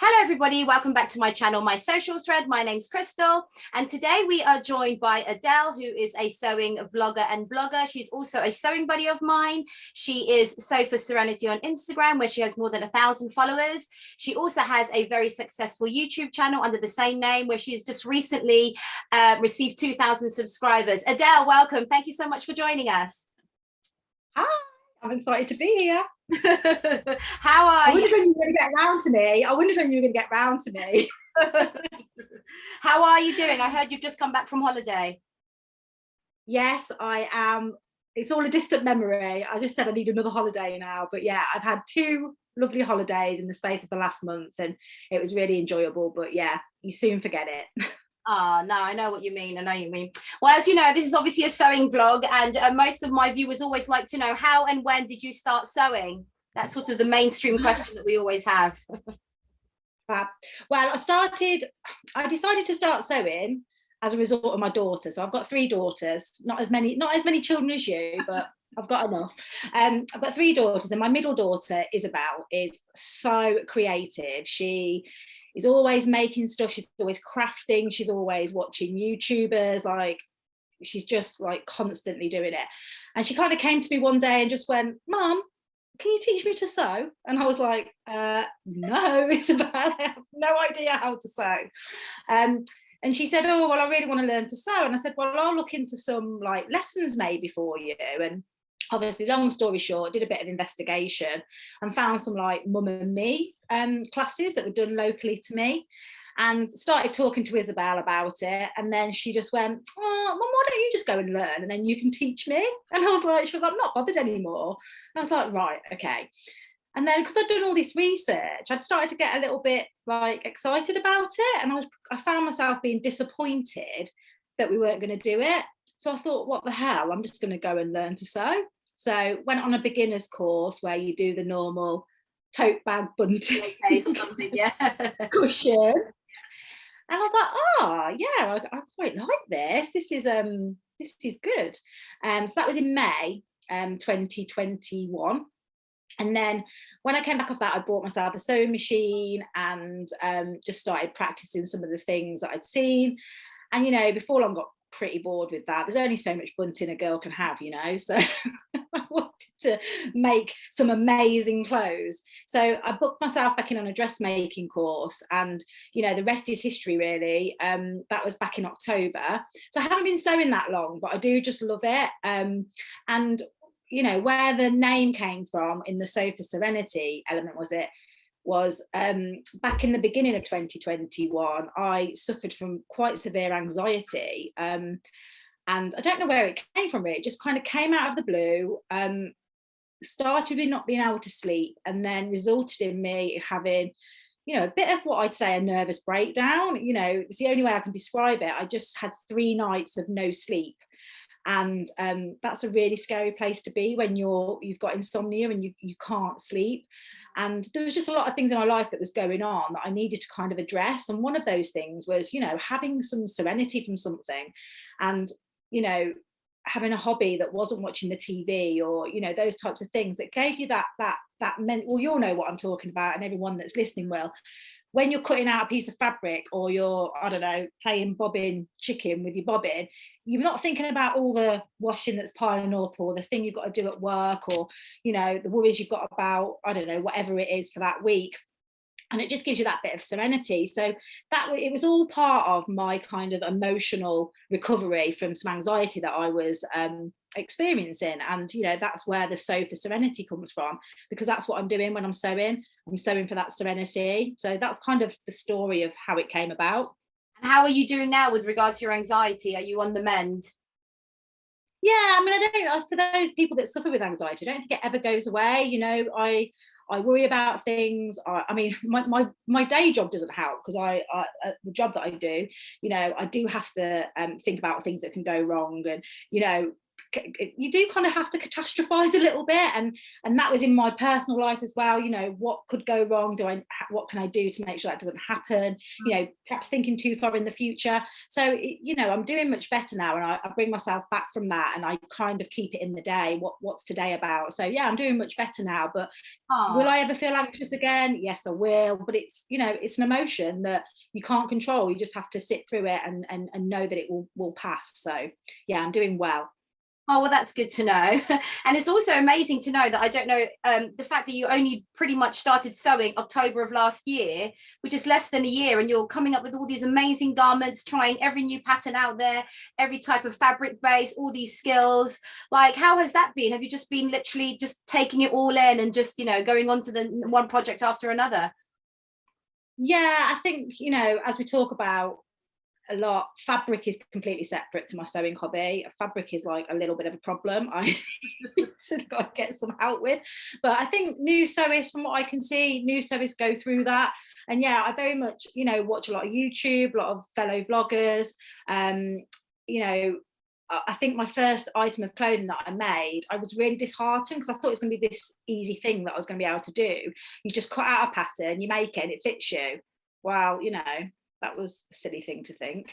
Hello everybody, welcome back to my channel, My Social Thread. My name's Crystal, and today we are joined by Adele, who is a sewing vlogger and blogger. She's also a sewing buddy of mine. She is Sew for Serenity on Instagram, where she has more than 1,000 followers. She also has a very successful YouTube channel under the same name, where she has just recently received 2,000 subscribers. Adele, welcome. Thank you so much for joining us. Hi, I'm excited to be here. How are you? I wondered when you were going to get round to me. How are you doing? I heard you've just come back from holiday. Yes, I am. It's all a distant memory. I just said I need another holiday now. But yeah, I've had 2 lovely holidays in the space of the last month, and it was really enjoyable. But yeah, you soon forget it. Oh, no, I know what you mean. Well, as you know, this is obviously a sewing vlog, and most of my viewers always like to know how and when did you start sewing? That's sort of the mainstream question that we always have. Well, I decided to start sewing as a result of my daughter. So I've got 3 daughters, not as many children as you, but I've got enough. I've got 3 daughters, and my middle daughter, Isabel, is so creative. She is always making stuff. She's always crafting. She's always watching YouTubers. Like, she's just like constantly doing it. And she kind of came to me one day and just went, "Mum, can you teach me to sew?" And I was like, no, Isabel, I have no idea how to sew. And she said, "Oh, well, I really want to learn to sew." And I said, "Well, I'll look into some like lessons maybe for you." And obviously, long story short, did a bit of investigation and found some like Mum and Me classes that were done locally to me, and started talking to Isabel about it. And then she just went, "Oh, Mum, why don't you just go and learn, and then you can teach me?" And I was like, she was like, "I'm not bothered anymore." And I was like, right, okay. And then because I'd done all this research, I'd started to get a little bit like excited about it, and I found myself being disappointed that we weren't going to do it. So I thought, what the hell, I'm just going to go and learn to sew. So went on a beginner's course where you do the normal tote bag bunting Case or something, yeah. cushion. And I was like, oh yeah, I quite like this. This is good. So that was in May 2021. And then when I came back off that, I bought myself a sewing machine and just started practicing some of the things that I'd seen. And, you know, before long got pretty bored with that. There's only so much bunting a girl can have, you know, so I wanted to make some amazing clothes. So I booked myself back in on a dressmaking course, and, you know, the rest is history, really. That was back in October. So I haven't been sewing that long, but I do just love it. And you know, where the name came from in the Sew for Serenity element was back in the beginning of 2021, I suffered from quite severe anxiety. And I don't know where it came from, really. It just kind of came out of the blue, started with not being able to sleep, and then resulted in me having, you know, a bit of what I'd say a nervous breakdown. You know, it's the only way I can describe it. I just had 3 nights of no sleep. And that's a really scary place to be when you've got insomnia and you can't sleep. And there was just a lot of things in my life that was going on that I needed to kind of address. And one of those things was, you know, having some serenity from something, and, you know, having a hobby that wasn't watching the TV, or, you know, those types of things that gave you that meant, well, you'll know what I'm talking about, and everyone that's listening will. When you're cutting out a piece of fabric, or you're, I don't know, playing bobbin chicken with your bobbin, you're not thinking about all the washing that's piling up, or the thing you've got to do at work, or, you know, the worries you've got about, I don't know, whatever it is for that week. And it just gives you that bit of serenity. So it was all part of my kind of emotional recovery from some anxiety that I was experiencing. And, you know, that's where the Sew for Serenity comes from, because that's what I'm doing when I'm sewing. I'm sewing for that serenity. So that's kind of the story of how it came about. And how are you doing now with regards to your anxiety? Are you on the mend? Yeah, I mean, I don't, for those people that suffer with anxiety, I don't think it ever goes away. You know, I worry about things. I mean, my day job doesn't help, because the job that I do, you know, I do have to think about things that can go wrong, and, you know, you do kind of have to catastrophize a little bit, and that was in my personal life as well. You know, what could go wrong? What can I do to make sure that doesn't happen? You know, perhaps thinking too far in the future. So you know, I'm doing much better now, and I bring myself back from that, and I kind of keep it in the day. What's today about? So yeah, I'm doing much better now. But will I ever feel anxious again? Yes, I will. But it's, you know, it's an emotion that you can't control. You just have to sit through it and know that it will pass. So yeah, I'm doing well. Oh, well, that's good to know. And it's also amazing to know that, I don't know, the fact that you only pretty much started sewing October of last year, which is less than a year, and you're coming up with all these amazing garments, trying every new pattern out there, every type of fabric base, all these skills. Like, how has that been? Have you just been literally just taking it all in and just, you know, going on to the one project after another? Yeah, I think, you know, as we talk about a lot, fabric is completely separate to my sewing hobby. Fabric is like a little bit of a problem I sort of get some help with. But I think new sewists, from what I can see, new sewists go through that. And yeah, I very much, you know, watch a lot of YouTube, a lot of fellow vloggers. You know, I think my first item of clothing that I made, I was really disheartened because I thought it was going to be this easy thing that I was going to be able to do. You just cut out a pattern, you make it, and it fits you. Well, you know, that was a silly thing to think.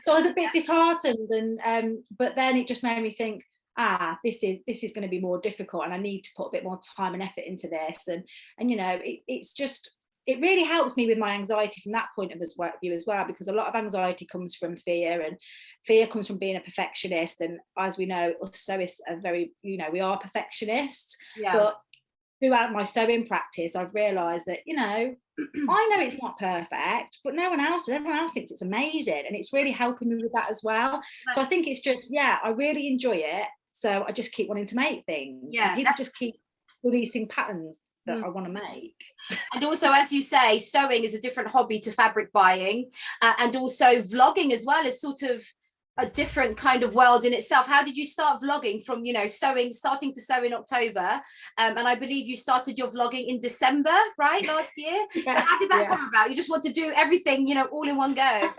So I was a bit disheartened, and but then it just made me think, this is going to be more difficult, and I need to put a bit more time and effort into this. And you know, it really helps me with my anxiety from that point of view as well, because a lot of anxiety comes from fear, and fear comes from being a perfectionist. And as we know, us sewists are very, you know, we are perfectionists. Yeah. But throughout my sewing practice, I've realised that, you know, I know it's not perfect, but no one else does. Everyone else thinks it's amazing, and it's really helping me with that as well. So I think it's just, yeah, I really enjoy it. So I just keep wanting to make things. Yeah, and people just keep releasing patterns that I want to make. And also, as you say, sewing is a different hobby to fabric buying, and also vlogging as well is sort of a different kind of world in itself. How did you start vlogging from, you know, starting to sew in October, and I believe you started your vlogging in December, right, last year? Yeah, so how did that come about? You just want to do everything, you know, all in one go?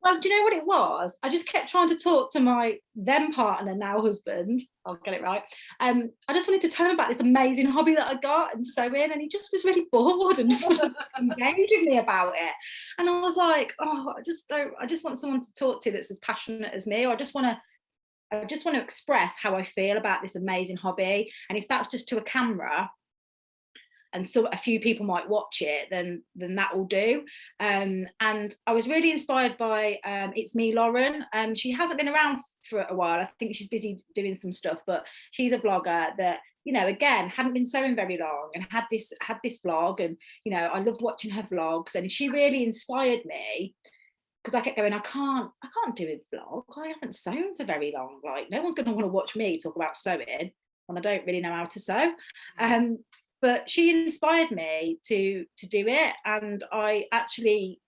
Well, do you know what it was? I just kept trying to talk to my then partner, now husband, I'll get it right. I just wanted to tell him about this amazing hobby that I got and sewing, and he just was really bored and just wanted to engage with me about it. And I was like, I just want someone to talk to that's as passionate as me. Or I just want to express how I feel about this amazing hobby. And if that's just to a camera, and so a few people might watch it, then that will do. And I was really inspired by It's Me, Lauren. She hasn't been around for a while. I think she's busy doing some stuff, but she's a vlogger that, you know, again, hadn't been sewing very long and had this vlog, and, you know, I loved watching her vlogs, and she really inspired me, because I kept going, I can't do a vlog. I haven't sewn for very long. Like, no one's going to want to watch me talk about sewing when I don't really know how to sew. But she inspired me to do it, and I actually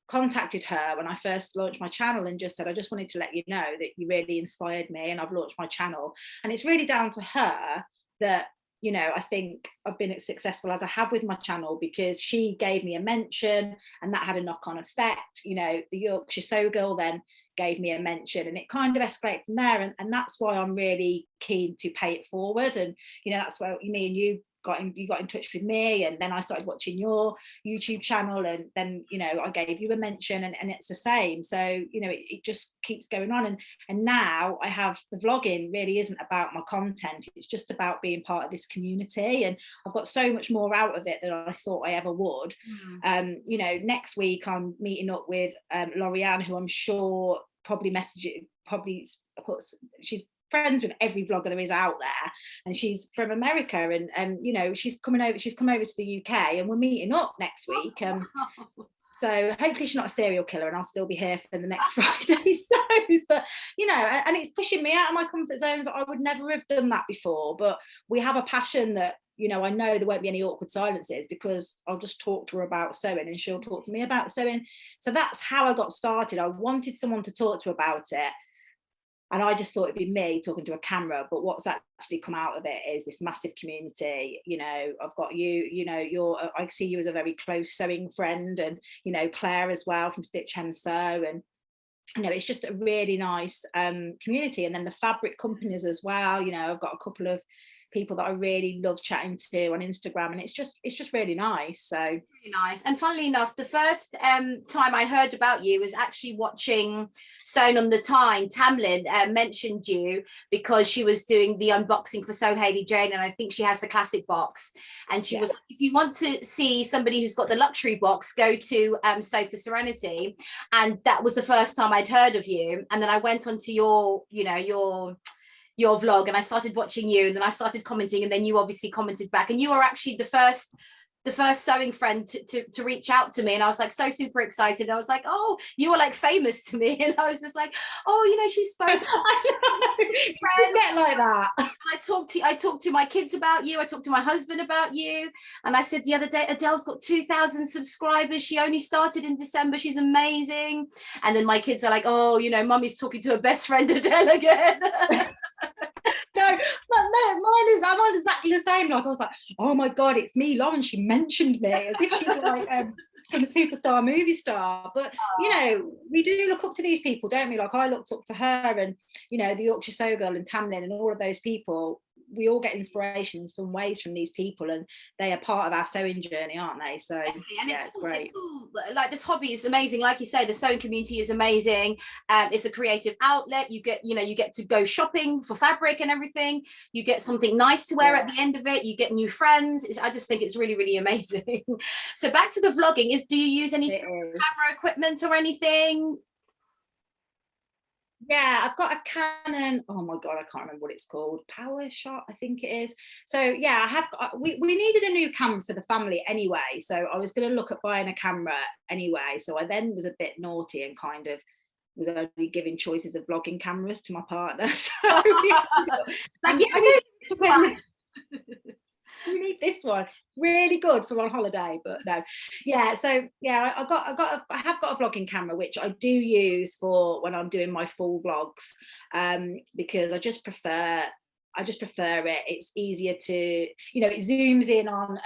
contacted her when I first launched my channel and just said, I just wanted to let you know that you really inspired me, and I've launched my channel. And it's really down to her that, you know, I think I've been as successful as I have with my channel, because she gave me a mention, and that had a knock-on effect. You know, the Yorkshire Sew Girl then gave me a mention, and it kind of escalated from there. And that's why I'm really keen to pay it forward. And, you know, that's where me and you got in touch with me, and then I started watching your YouTube channel, and then, you know, I gave you a mention, and it's the same. So, you know, it just keeps going on, and now I have the vlogging really isn't about my content, it's just about being part of this community, and I've got so much more out of it than I thought I ever would. You know, next week I'm meeting up with Lorianne, who I'm sure she's friends with every vlogger there is out there, and she's from America, and you know, she's come over to the UK, and we're meeting up next week. So hopefully she's not a serial killer, and I'll still be here for the next Friday's shows. But, you know, and it's pushing me out of my comfort zones. I would never have done that before, but we have a passion that, you know, I know there won't be any awkward silences, because I'll just talk to her about sewing, and she'll talk to me about sewing. So that's how I got started. I wanted someone to talk to about it, and I just thought it'd be me talking to a camera. But what's actually come out of it is this massive community. You know, I've got you know, I see you as a very close sewing friend, and, you know, Claire as well from Stitch Hem Sew, and you know, it's just a really nice community. And then the fabric companies as well, you know, I've got a couple of people that I really love chatting to on Instagram, and it's just really nice. So really nice. And funnily enough, the first time I heard about you was actually watching Sewn on the Tyne. Tamlin mentioned you because she was doing the unboxing for So Hayley Jane, and I think she has the classic box, and she was, if you want to see somebody who's got the luxury box, go to Sew for Serenity. And that was the first time I'd heard of you. And then I went onto your, you know, your vlog, and I started watching you, and then I started commenting, and then you obviously commented back, and you were actually the first sewing friend to reach out to me, and I was like so super excited. I was like, oh, you were like famous to me, and I was just like, oh, you know, she spoke. I get like that. I talked to my kids about you. I talked to my husband about you, and I said the other day, Adele's got 2,000 subscribers. She only started in December. She's amazing. And then my kids are like, oh, you know, mummy's talking to her best friend Adele again. No, mine's exactly the same. Like, I was like, oh my god, it's me, Lauren. She mentioned me as if she's like some superstar movie star. But you know, we do look up to these people, don't we? Like, I looked up to her, and you know, the Yorkshire Sew Girl and Tamlin and all of those people. We all get inspiration in some ways from these people, and they are part of our sewing journey, aren't they? So and yeah, it's great. Like, this hobby is amazing. Like you say, the sewing community is amazing. It's a creative outlet. You get to go shopping for fabric and everything. You get something nice to wear at the end of it. You get new friends. I just think it's really, really amazing. So back to the vlogging, do you use any camera equipment or anything? Yeah, I've got a Canon. Oh my god, I can't remember what it's called. Power Shot, I think it is. So yeah, I have got, we needed a new camera for the family anyway, so I was going to look at buying a camera anyway. So I then was a bit naughty and kind of was only giving choices of vlogging cameras to my partner. So like, yeah, you need this one, really good for on holiday. But no, yeah, so yeah, I have got a vlogging camera which I do use for when I'm doing my full vlogs, because I just prefer it. It's easier to, you know, it zooms in on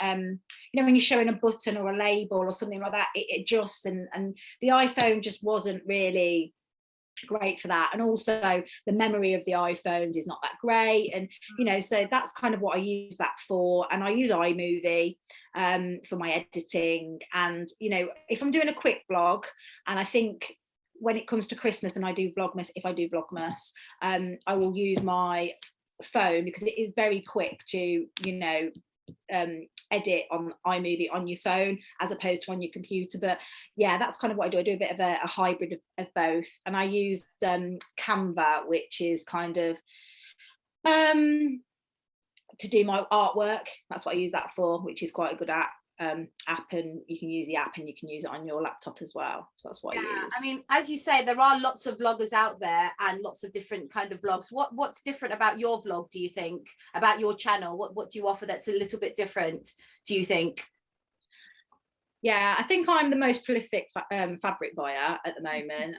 you know, when you're showing a button or a label or something like that, it adjusts, and the iPhone just wasn't really great for that. And also the memory of the iPhones is not that great, and you know, so that's kind of what I use that for. And I use iMovie for my editing. And you know, if I'm doing a quick vlog, and I think when it comes to Christmas and I do Vlogmas, if I do Vlogmas, I will use my phone because it is very quick to, you know, edit on iMovie on your phone as opposed to on your computer. But yeah, that's kind of what I do. I do a bit of a hybrid of both. And I use Canva, which is kind of to do my artwork. That's what I use that for, which is quite a good app. And you can use the app and you can use it on your laptop as well. So that's what I use. I mean, as you say, there are lots of vloggers out there and lots of different kind of vlogs. What's different about your vlog, do you think, about your channel? What do you offer that's a little bit different, do you think? Yeah, I think I'm the most prolific fabric buyer at the moment.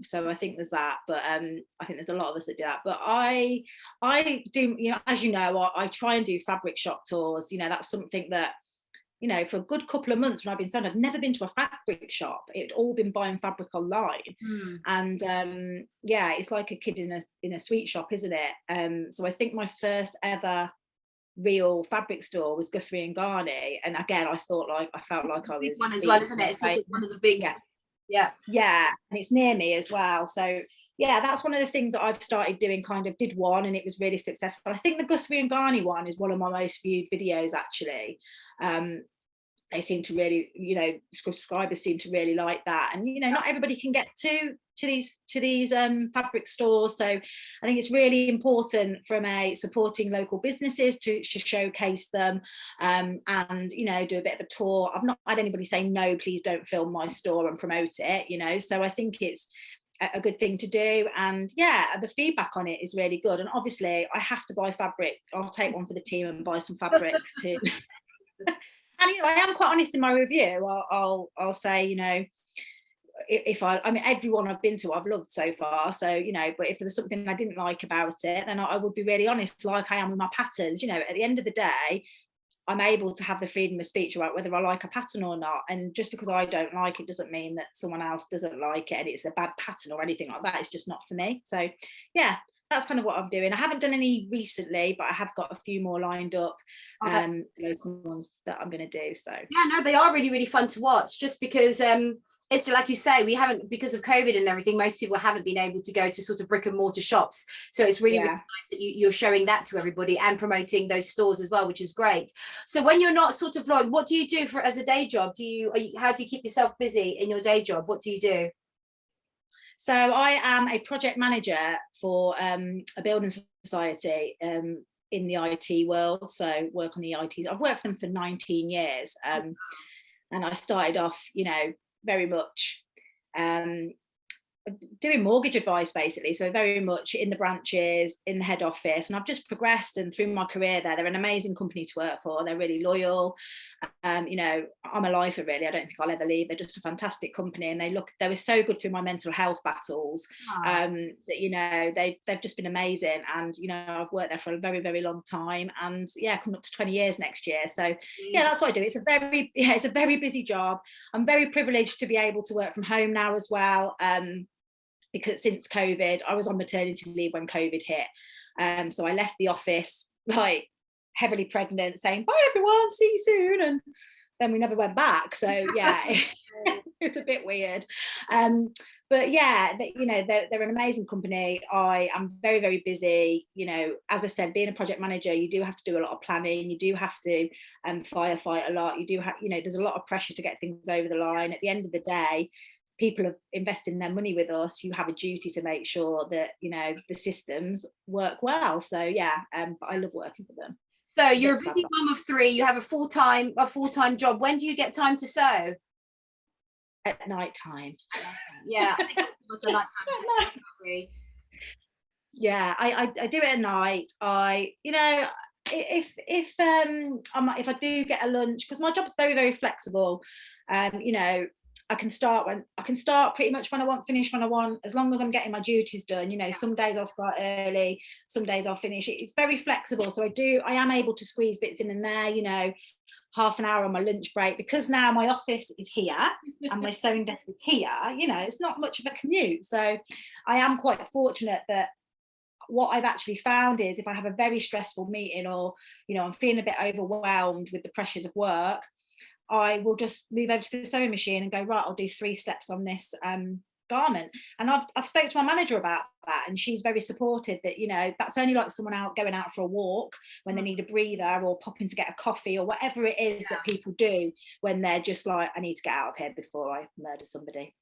So I think there's that, but I think there's a lot of us that do that. But I do, you know, as you know, I try and do fabric shop tours. You know, that's something that, you know, for a good couple of months when I've been selling, I've never been to a fabric shop. It'd all been buying fabric online. And yeah, it's like a kid in a sweet shop, isn't it? So I think my first ever real fabric store was Guthrie and Garney, and again, I felt like I was one as well, isn't it? It's sort of one of the big, yeah, and it's near me as well. So yeah, that's one of the things that I've started doing. Kind of did one and it was really successful. I think the Guthrie and Garney one is one of my most viewed videos actually. They seem to really, you know, subscribers seem to really like that. And you know, not everybody can get to these fabric stores, so I think it's really important from supporting local businesses to showcase them, and you know, do a bit of a tour. I've not had anybody say no, please don't film my store and promote it, you know, so I think it's a good thing to do. And yeah, the feedback on it is really good. And obviously I have to buy fabric. I'll take one for the team and buy some fabric too. And you know, I am quite honest in my review. I'll say, you know, if I mean, everyone I've been to I've loved so far, so you know, but if there was something I didn't like about it, then I would be really honest, like I am with my patterns. You know, at the end of the day, I'm able to have the freedom of speech about whether I like a pattern or not. And just because I don't like it doesn't mean that someone else doesn't like it and it's a bad pattern or anything like that. It's just not for me. So yeah, that's kind of what I'm doing. I haven't done any recently, but I have got a few more lined up, local ones that I'm going to do. So yeah, no, they are really, really fun to watch, just because it's like you say, we haven't, because of COVID and everything, most people haven't been able to go to sort of brick and mortar shops. So it's really, really nice that you're showing that to everybody and promoting those stores as well, which is great. So when you're not sort of vlogging, what do you do as a day job? How do you keep yourself busy in your day job? What do you do? So I am a project manager for a building society in the IT world. So work on the IT. I've worked for them for 19 years. And I started off, very much doing mortgage advice, basically. So very much in the branches, in the head office. And I've just progressed, and through my career there, they're an amazing company to work for. They're really loyal. I'm a lifer, really. I don't think I'll ever leave. They're just a fantastic company, and they were so good through my mental health battles. That they've just been amazing. And I've worked there for a very, very long time, and coming up to 20 years next year. So that's what I do. It's a very busy job. I'm very privileged to be able to work from home now as well. Because since COVID, I was on maternity leave when COVID hit. So I left the office like heavily pregnant, saying, bye everyone, see you soon. And then we never went back. So it's a bit weird. But they're an amazing company. I am very, very busy. As I said, being a project manager, you do have to do a lot of planning. You do have to firefight a lot. You do have, there's a lot of pressure to get things over the line. At the end of the day, people have invested their money with us. You have a duty to make sure that the systems work well. So but I love working for them. So you're a busy mum of 3. You have a full-time job. When do you get time to sew? At night time. Yeah, I think it was a night time. Yeah, I do it at night. If I do get a lunch, because my job's very, very flexible. I can start pretty much when I want, finish when I want, as long as I'm getting my duties done. Some days I'll start early, some days I'll finish. It's very flexible. So I am able to squeeze bits in and there, half an hour on my lunch break, because now my office is here and my sewing desk is here. It's not much of a commute. So I am quite fortunate that what I've actually found is, if I have a very stressful meeting, or I'm feeling a bit overwhelmed with the pressures of work, I will just move over to the sewing machine and go, right, I'll do 3 steps on this garment. And I've spoke to my manager about that, and she's very supportive that that's only like someone going out for a walk when they need a breather, or popping to get a coffee, or whatever it is that people do when they're just like, I need to get out of here before I murder somebody.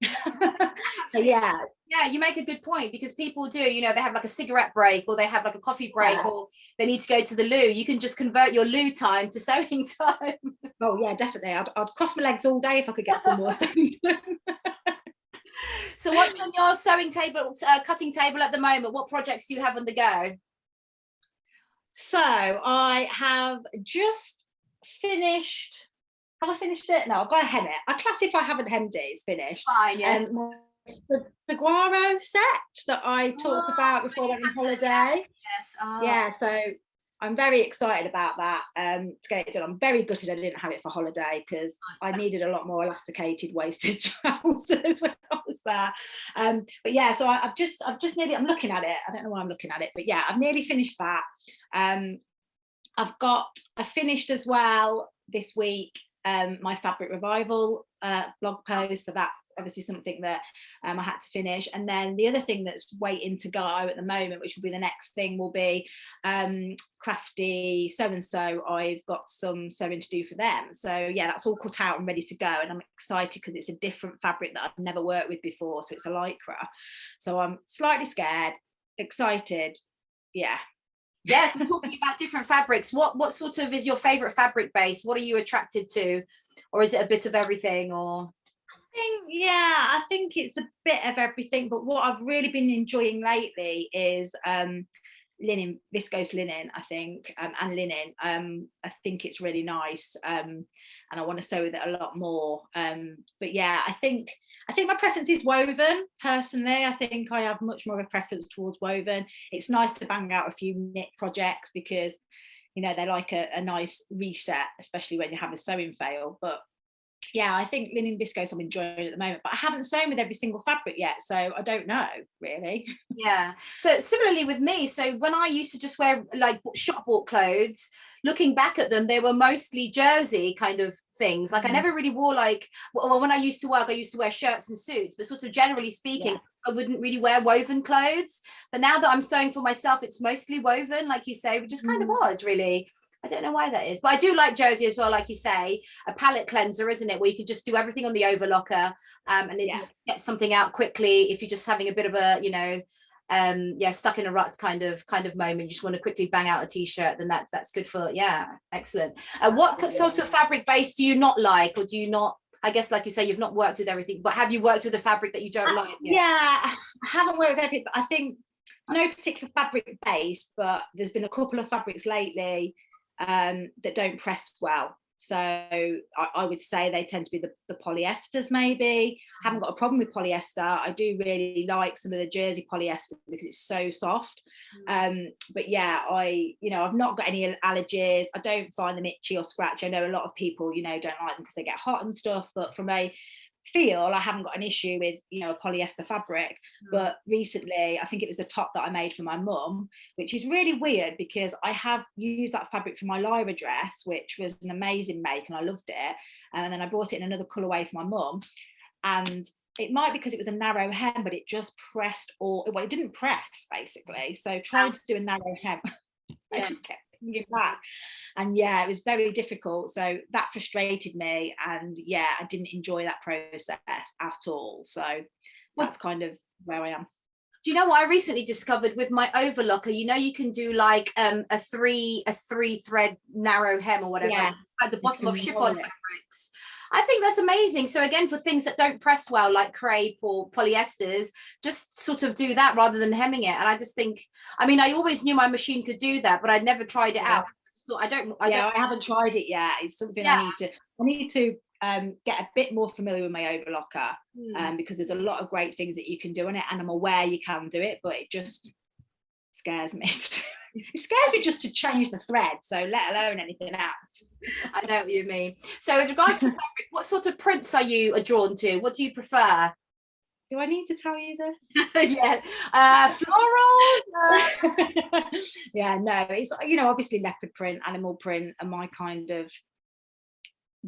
So you make a good point, because people do, they have like a cigarette break, or they have like a coffee break, or they need to go to the loo. You can just convert your loo time to sewing time. Oh yeah, definitely. I'd cross my legs all day if I could get some more sewing time. So what's on your sewing table, cutting table at the moment? What projects do you have on the go? So I have just finished. Have I finished it? No, I've got to hem it. I class if I haven't hemmed it, it's finished. Fine, yeah. The saguaro set that I talked about before I went on holiday. Yes. Yeah, so I'm very excited about that, to get it done. I'm very gutted I didn't have it for holiday, because I needed a lot more elasticated waisted trousers when I was there. But yeah, so I've just nearly, I'm looking at it. I don't know why I'm looking at it, but yeah, I've nearly finished that. I finished as well this week my fabric revival blog post. So that's obviously something that I had to finish. And then the other thing that's waiting to go at the moment, which will be the next thing, will be Crafty So-and-So. I've got some sewing to do for them. So yeah, that's all cut out and ready to go. And I'm excited because it's a different fabric that I've never worked with before. So it's a lycra. So I'm slightly scared, excited. Yeah. Yes, I'm talking about different fabrics. What sort of is your favorite fabric base? What are you attracted to? Or is it a bit of everything? Or I think it's a bit of everything, but what I've really been enjoying lately is linen, viscose linen, I think, and linen. I think it's really nice, and I want to sew with it a lot more. But yeah, I think my preference is woven. Personally, I think I have much more of a preference towards woven. It's nice to bang out a few knit projects because you know, they like a nice reset, especially when you have a sewing fail. But yeah, I think linen viscose I'm enjoying at the moment, but I haven't sewn with every single fabric yet, so I don't know really. Yeah. So similarly with me, so when I used to just wear like shop bought clothes, looking back at them, they were mostly jersey kind of things. Like I never really wore like, well, when I used to work, I used to wear shirts and suits, but sort of generally speaking, I wouldn't really wear woven clothes. But now that I'm sewing for myself, it's mostly woven, like you say, which is kind of odd, really. I don't know why that is, but I do like jersey as well, like you say, a palette cleanser, isn't it? Where you can just do everything on the overlocker, and it gets something out quickly if you're just having a bit of a, you know, stuck in a rut kind of moment. You just want to quickly bang out a t-shirt, then that's good for, excellent. What sort of fabric base do you not like, or do you not? I guess, like you say, you've not worked with everything, but have you worked with a fabric that you don't like yet? Yeah, I haven't worked with everything, but I think no particular fabric base, but there's been a couple of fabrics lately that don't press well. So I would say they tend to be the polyesters maybe. I haven't got a problem with polyester. I do really like some of the jersey polyester because it's so soft. But yeah, I've not got any allergies. I don't find them itchy or scratchy. I know a lot of people, don't like them because they get hot and stuff, but from a feel, I haven't got an issue with a polyester fabric. But recently, I think it was a top that I made for my mum, which is really weird because I have used that fabric for my Lyra dress, which was an amazing make and I loved it, and then I bought it in another colourway for my mum, and it might be because it was a narrow hem, but it just pressed it didn't press basically. So trying to do a narrow hem, I just kept it back, and it was very difficult, so that frustrated me, and I didn't enjoy that process at all. So that's kind of where I am. Do you know what I recently discovered with my overlocker? You can do like a three thread narrow hem or whatever at the bottom of chiffon fabrics. I think that's amazing. So again, for things that don't press well, like crepe or polyesters, just sort of do that rather than hemming it. And I just think, I always knew my machine could do that, but I'd never tried it out. So I haven't tried it yet. It's something I need to get a bit more familiar with my overlocker, because there's a lot of great things that you can do on it, and I'm aware you can do it, but it just scares me. It scares me just to change the thread, so let alone anything else. I know what you mean. So with regards to fabric, what sort of prints are you drawn to? What do you prefer? Do I need to tell you this? Florals. No, it's obviously leopard print, animal print are my kind of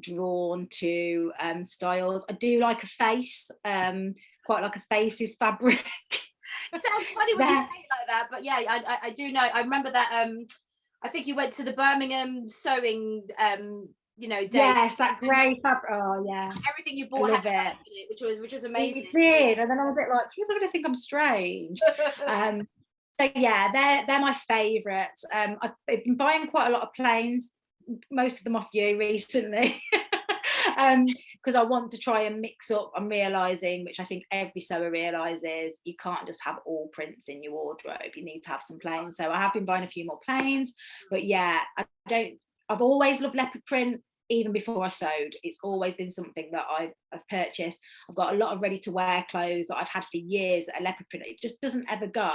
drawn to styles. I do like a face, quite like a face's fabric. It sounds funny when you say it like that, but I do know. I remember that I think you went to the Birmingham sewing day. Yes, that grey fabric. Oh yeah, everything you bought had it, which was amazing. It did, and then I was a bit like, people are going to think I'm strange. So they're my favourites. I've been buying quite a lot of plains, most of them off you recently. Because I want to try and mix up. I'm realising, which I think every sewer realises, you can't just have all prints in your wardrobe. You need to have some plains. So I have been buying a few more plains, but I've always loved leopard print. Even before I sewed, it's always been something that I've purchased. I've got a lot of ready to wear clothes that I've had for years that are leopard print. It just doesn't ever go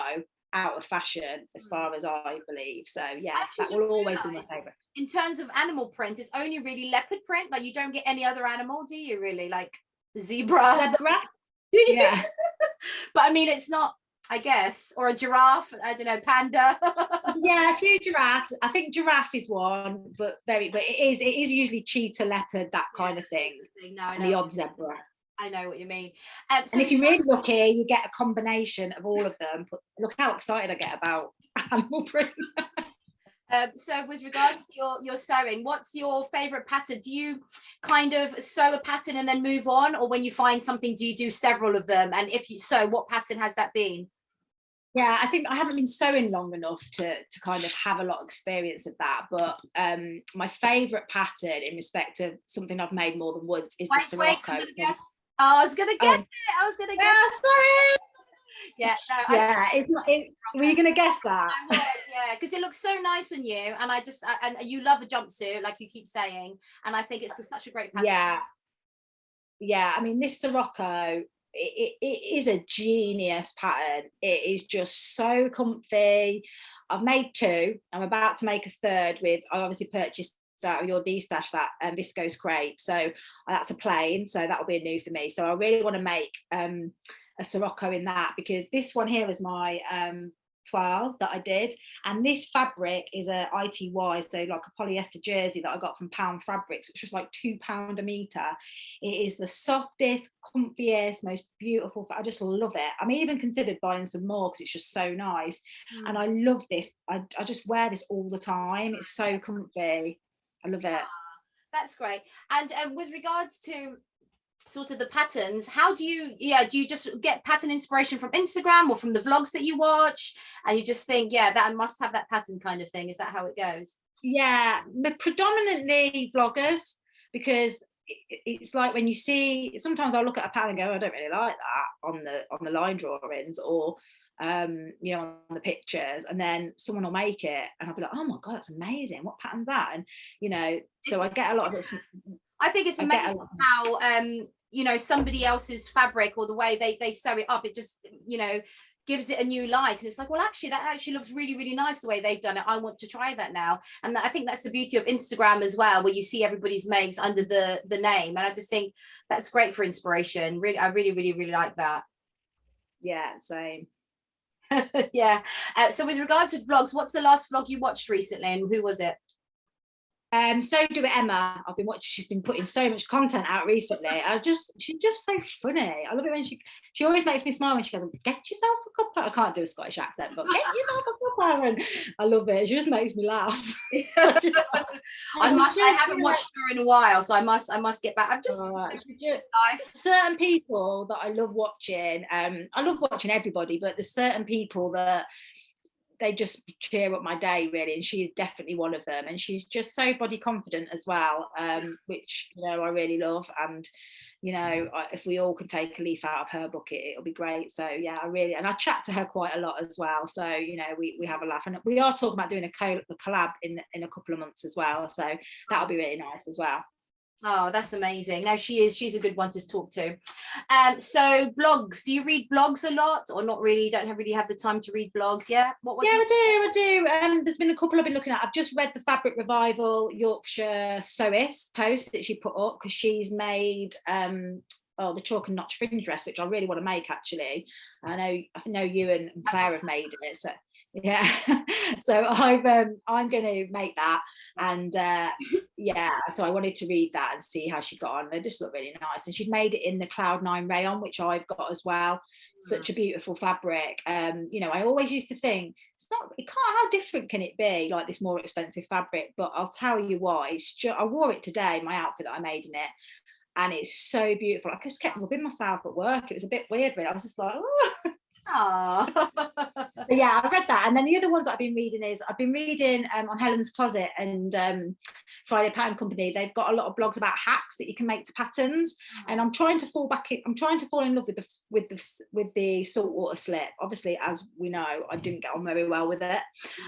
out of fashion, as far as I believe. So that will always be my favourite. In terms of animal print, it's only really leopard print. Like, you don't get any other animal, do you? Really, like zebra? Yeah. But it's not, I guess, or a giraffe. I don't know, panda. A few giraffes. I think giraffe is one, but it is usually cheetah, leopard, that kind of thing. And the odd zebra. I know what you mean. And if you're really lucky, you get a combination of all of them. But look how excited I get about animal print. So with regards to your sewing, what's your favourite pattern? Do you kind of sew a pattern and then move on? Or when you find something, do you do several of them? And if you sew, what pattern has that been? Yeah, I think I haven't been sewing long enough to kind of have a lot of experience of that. But my favourite pattern in respect of something I've made more than once is the Sirocco. I was going to guess it. Sorry. It's not. Were you going to guess that? I was, because it looks so nice on you, and and you love a jumpsuit, like you keep saying, and I think it's such a great pattern. Yeah. This Sirocco, it is a genius pattern. It is just so comfy. I've made 2. I'm about to make a third with, I obviously purchased out of your D-stash that viscose crepe, so that's a plain, so that'll be a new for me. So I really want to make a Sirocco in that, because this one here was my 12 that I did, and this fabric is a ITY, so like a polyester jersey that I got from Pound Fabrics, which was like £2 a meter. It is the softest, comfiest, most beautiful. I just love it. I mean, even considered buying some more because it's just so nice. And I love this. I just wear this all the time. It's so comfy. I love it. That's great. And with regards to sort of the patterns, how do you just get pattern inspiration from Instagram or from the vlogs that you watch, and you just think, yeah, that I must have that pattern kind of thing? Is that how it goes? Yeah, predominantly vloggers, because it's like when you see, sometimes I'll look at a pattern and go, I don't really like that on the line drawings, or you know, on the pictures, and then someone will make it and I'll be like, oh my god, that's amazing, what pattern's that? And you know, so I get a lot of it. I think it's amazing how you know, somebody else's fabric or the way they sew it up, it just, you know, gives it a new light, and it's like, well, actually that actually looks really, really nice the way they've done it. I want to try that now. And I think that's the beauty of Instagram as well, where you see everybody's makes under the name, and I just think that's great for inspiration. Really, I really, really, really like that. Yeah, same. Yeah. So with regards to vlogs, what's the last vlog you watched recently, and who was it? So do it, Emma. I've been watching. She's been putting so much content out recently. She's just so funny. I love it when she always makes me smile when she goes, "Get yourself a cuppa." I can't do a Scottish accent, but get yourself a cuppa, and I love it. She just makes me laugh. I haven't watched her in a while, so I must get back. I'm just certain people that I love watching. I love watching everybody, but there's certain people that they just cheer up my day, really, and she is definitely one of them. And she's just so body confident as well, which, you know, I really love. And you know, if we all could take a leaf out of her book, it'll be great. So yeah, and I chat to her quite a lot as well, so you know, we have a laugh, and we are talking about doing a collab in a couple of months as well, so that'll be really nice as well. Oh, that's amazing. No, she's a good one to talk to. So blogs, do you read blogs a lot, or not really? You don't really have the time to read blogs? Yeah. I do. There's been a couple I've been looking at. I've just read the Fabric Revival Yorkshire Sewist post that she put up, because she's made the chalk and notch fringe dress, which I really want to make, actually. I know you and Claire have made it, so yeah. So I'm going to make that, and yeah, so I wanted to read that and see how she got on. They just look really nice, and she'd made it in the Cloud9 rayon, which I've got as well. Such a beautiful fabric. You know, I always used to think, how different can it be, like this more expensive fabric? But I'll tell you why. I wore it today, my outfit that I made in it, and it's so beautiful. I just kept rubbing myself at work. It was a bit weird, really. I was just like, oh. But yeah, I read that. And then the other ones that I've been reading on Helen's Closet and Friday Pattern Company. They've got a lot of blogs about hacks that you can make to patterns, and I'm trying to fall in love with the saltwater slip. Obviously, as we know, I didn't get on very well with it.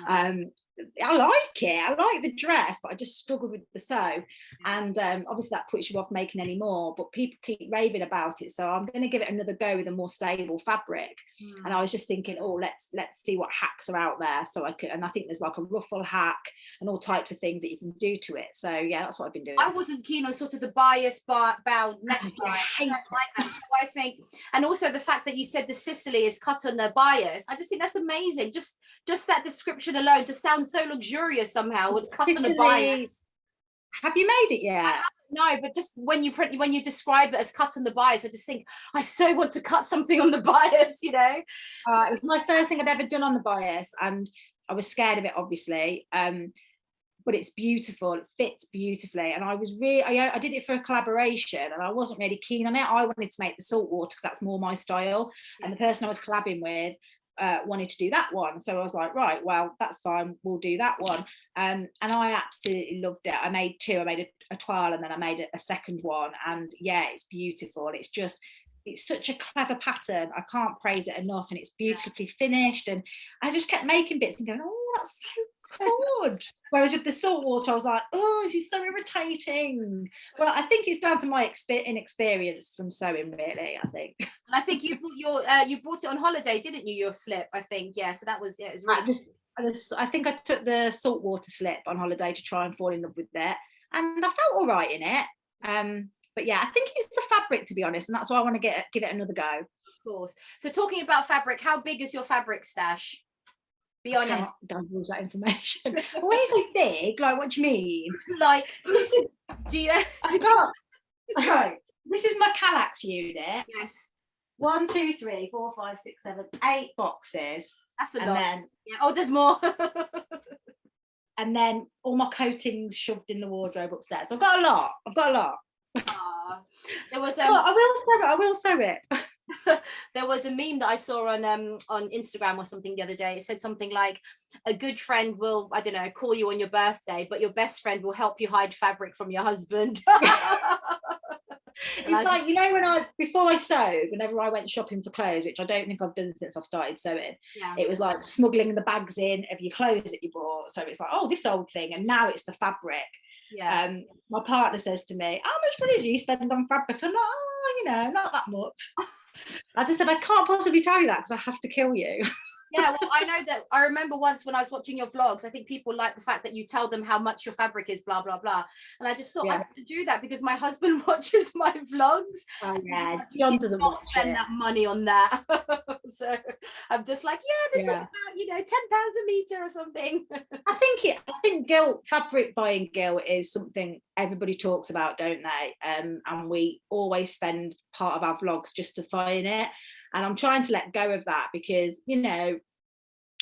I like it. I like the dress, but I just struggled with the sew, and obviously that puts you off making any more. But people keep raving about it, so I'm going to give it another go with a more stable fabric. And I was just thinking, oh, let's see what hacks are out there. So I think there's like a ruffle hack and all types of things that you can do to it. So yeah, that's what I've been doing. I wasn't keen on sort of the bias bound neckline. I don't like that. So I think, and also the fact that you said the Sicily is cut on the bias, I just think that's amazing. Just that description alone just sounds so luxurious somehow. It's cut on the bias. Have you made it yet? No, but just when you describe it as cut on the bias, I just think I so want to cut something on the bias, you know. It was my first thing I'd ever done on the bias, and I was scared of it, obviously. But it's beautiful. It fits beautifully, and I was I did it for a collaboration, and I wasn't really keen on it. I wanted to make the saltwater because that's more my style, and the person I was collabing with wanted to do that one, so I was like, right, well, that's fine, we'll do that one. And I absolutely loved it. I made two. I made a toile, and then I made a second one, and yeah, it's beautiful. It's such a clever pattern. I can't praise it enough, and it's beautifully finished. And I just kept making bits and going, oh, that's so good. Whereas with the salt water, I was like, oh, this is so irritating. Well, I think it's down to my inexperience from sewing, really, I think. And I think you bought you bought it on holiday, didn't you? Your slip, I think. Yeah, so that was, yeah, it was really I think I took the saltwater slip on holiday to try and fall in love with it, and I felt all right in it. But yeah, I think it's the fabric, to be honest, and that's why I want to give it another go. Of course. So talking about fabric, how big is your fabric stash? Be honest. I can't divulge that information. When you say big, like, what do you mean? Like, do you? I can't. All right. This is my Kallax unit. Yes. 1, 2, 3, 4, 5, 6, 7, 8 boxes. That's a and lot. Then, yeah. Oh, there's more. And then all my coatings shoved in the wardrobe upstairs. So I've got a lot. There was I will sew it. There was a meme that I saw on Instagram or something the other day. It said something like, a good friend will, I don't know, call you on your birthday, but your best friend will help you hide fabric from your husband. It's like, you know, before I sewed, whenever I went shopping for clothes, which I don't think I've done since I've started sewing, it was like smuggling the bags in of your clothes that you bought. So it's like, oh, this old thing, and now it's the fabric. Yeah. My partner says to me, how much money do you spend on fabric? I'm like, oh, you know, not that much. I just said, I can't possibly tell you that because I have to kill you. Yeah, well, I know that. I remember once when I was watching your vlogs, I think people like the fact that you tell them how much your fabric is, blah, blah, blah. And I just thought I have to do that because my husband watches my vlogs. Oh, yeah. John doesn't not spend that money on that. So I'm just like, yeah, this is about, you know, £10 a meter or something. I think fabric buying guilt is something everybody talks about, don't they? And we always spend part of our vlogs justifying it. And I'm trying to let go of that because, you know,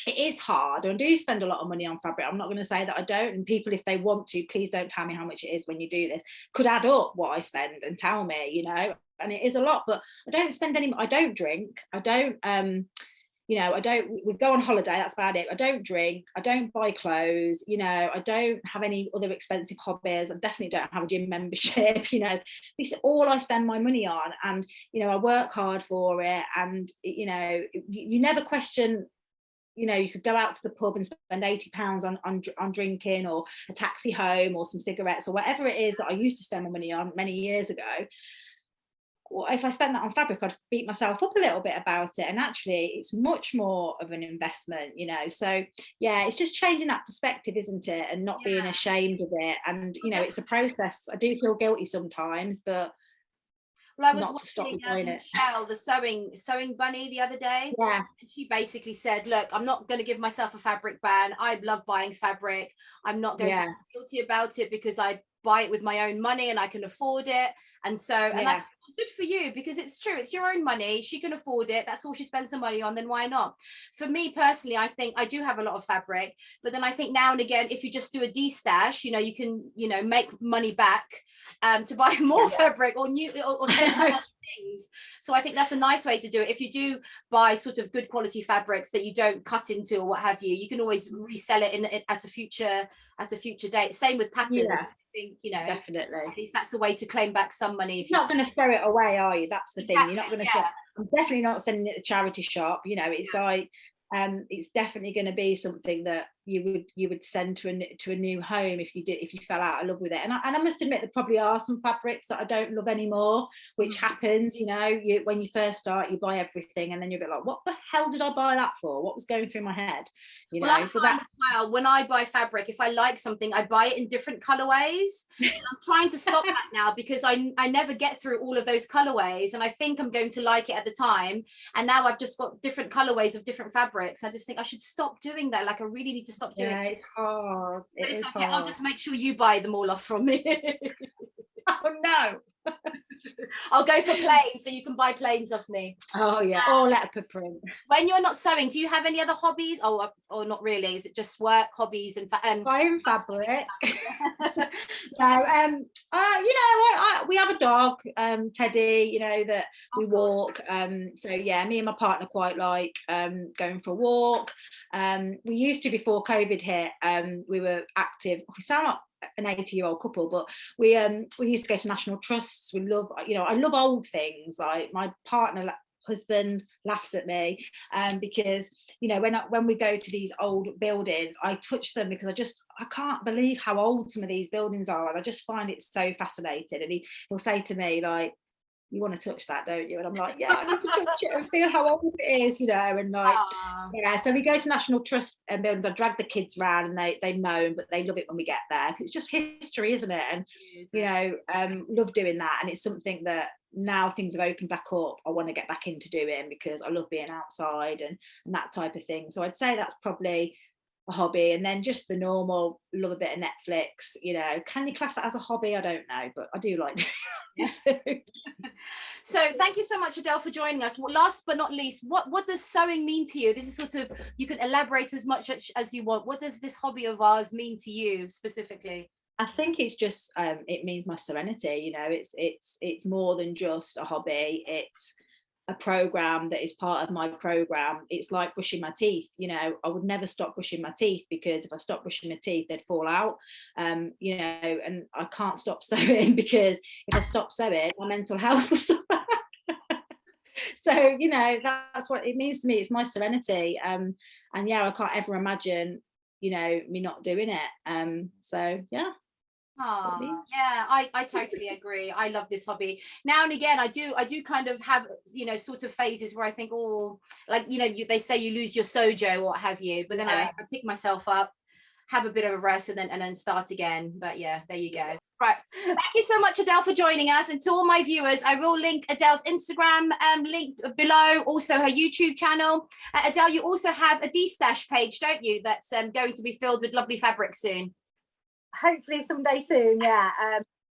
it is hard. I do spend a lot of money on fabric. I'm not going to say that I don't. And people, if they want to, please don't tell me how much it is when you do this. Could add up what I spend and tell me, you know, and it is a lot, but I don't spend any, I don't drink. I don't, you know, we go on holiday, that's about it. I don't drink, I don't buy clothes, you know, I don't have any other expensive hobbies. I definitely don't have a gym membership, you know, this is all I spend my money on. And, you know, I work hard for it. And, you know, you never question, you know, you could go out to the pub and spend £80 on drinking, or a taxi home, or some cigarettes, or whatever it is that I used to spend my money on many years ago. Well, if I spent that on fabric, I'd beat myself up a little bit about it. And actually, it's much more of an investment, you know. So, yeah, it's just changing that perspective, isn't it? And not being ashamed of it. And, you know, it's a process. I do feel guilty sometimes, but well, I was watching Michelle, the sewing bunny, the other day. Yeah. And she basically said, look, I'm not going to give myself a fabric ban. I love buying fabric. I'm not going to be guilty about it because I buy it with my own money and I can afford it. And so, and that's good for you because it's true. It's your own money. She can afford it. That's all she spends the money on. Then why not? For me personally, I think I do have a lot of fabric, but then I think now and again, if you just do a de-stash, you know, you can, you know, make money back to buy more fabric or spend on other things. So I think that's a nice way to do it. If you do buy sort of good quality fabrics that you don't cut into or what have you, you can always resell it at a future date. Same with patterns. I think, you know, definitely, at least that's the way to claim back some money. You're not going to throw it away, are you? That's the thing. You're not going to I'm definitely not sending it to charity shop, you know. It's like it's definitely going to be something that you would send to a new home if you fell out of love with it. And I must admit there probably are some fabrics that I don't love anymore, which happens, you know. When you first start, you buy everything and then you're a bit like, what the hell did I buy that for? What was going through my head, you know? Well, I find well, when I buy fabric, if I like something, I buy it in different colorways. I'm trying to stop that now because I never get through all of those colorways, and I think I'm going to like it at the time, and now I've just got different colorways of different fabrics. I just think I should stop doing that. Like, I really need to stop doing it. It's hard. It's okay. Hard. I'll just make sure you buy them all off from me. Oh no. I'll go for plain, so you can buy plains off me. Oh yeah, or leopard print. When you're not sewing, do you have any other hobbies? Or not really? Is it just work, hobbies, and buying fabric? No, you know, we have a dog, Teddy. You know, that we walk. So yeah, me and my partner quite like going for a walk. We used to, before COVID hit. We were active. We sound like an 80-year-old couple, but we used to go to National Trusts. We love, you know, I love old things. Like my partner husband laughs at me, because you know, when we go to these old buildings, I touch them because I can't believe how old some of these buildings are, and I just find it so fascinating. And he'll say to me like, you want to touch that, don't you? And I'm like, yeah, I need to touch it and feel how old it is, you know. And like, yeah, so we go to National Trust and buildings. I drag the kids around and they moan, but they love it when we get there. It's just history, isn't it? And you know, love doing that. And it's something that now things have opened back up, I want to get back into doing, because I love being outside and that type of thing. So I'd say that's probably a hobby. And then just the normal, love a bit of Netflix, you know. Can you class that as a hobby? I don't know, but I do like doing it. So thank you so much, Adele, for joining us. Well, last but not least, what does sewing mean to you? This is sort of, you can elaborate as much as you want. What does this hobby of ours mean to you specifically? I think it's just it means my serenity, you know. It's more than just a hobby. It's a program that is part of my program. It's like brushing my teeth, you know. I would never stop brushing my teeth, because if I stopped brushing my teeth, they'd fall out, you know. And I can't stop sewing, because if I stop sewing, my mental health will suffer. So, you know, that's what it means to me. It's my serenity, and yeah, I can't ever imagine, you know, me not doing it. So yeah. Oh, yeah, I totally agree. I love this hobby. Now and again, I do kind of have, you know, sort of phases where I think, oh, like, you know, they say you lose your sojo or what have you, but then I pick myself up, have a bit of a rest, and then start again. But yeah, there you go. Right. Thank you so much, Adele, for joining us. And to all my viewers, I will link Adele's Instagram link below, also her YouTube channel. Adele, you also have a D-stash page, don't you? That's going to be filled with lovely fabric soon. Hopefully someday soon, yeah.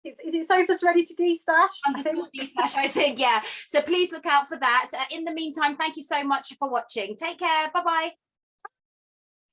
Is it Sofas Ready to D-stash? Underscore D-stash, I think, yeah. So please look out for that. In the meantime, thank you so much for watching. Take care. Bye-bye.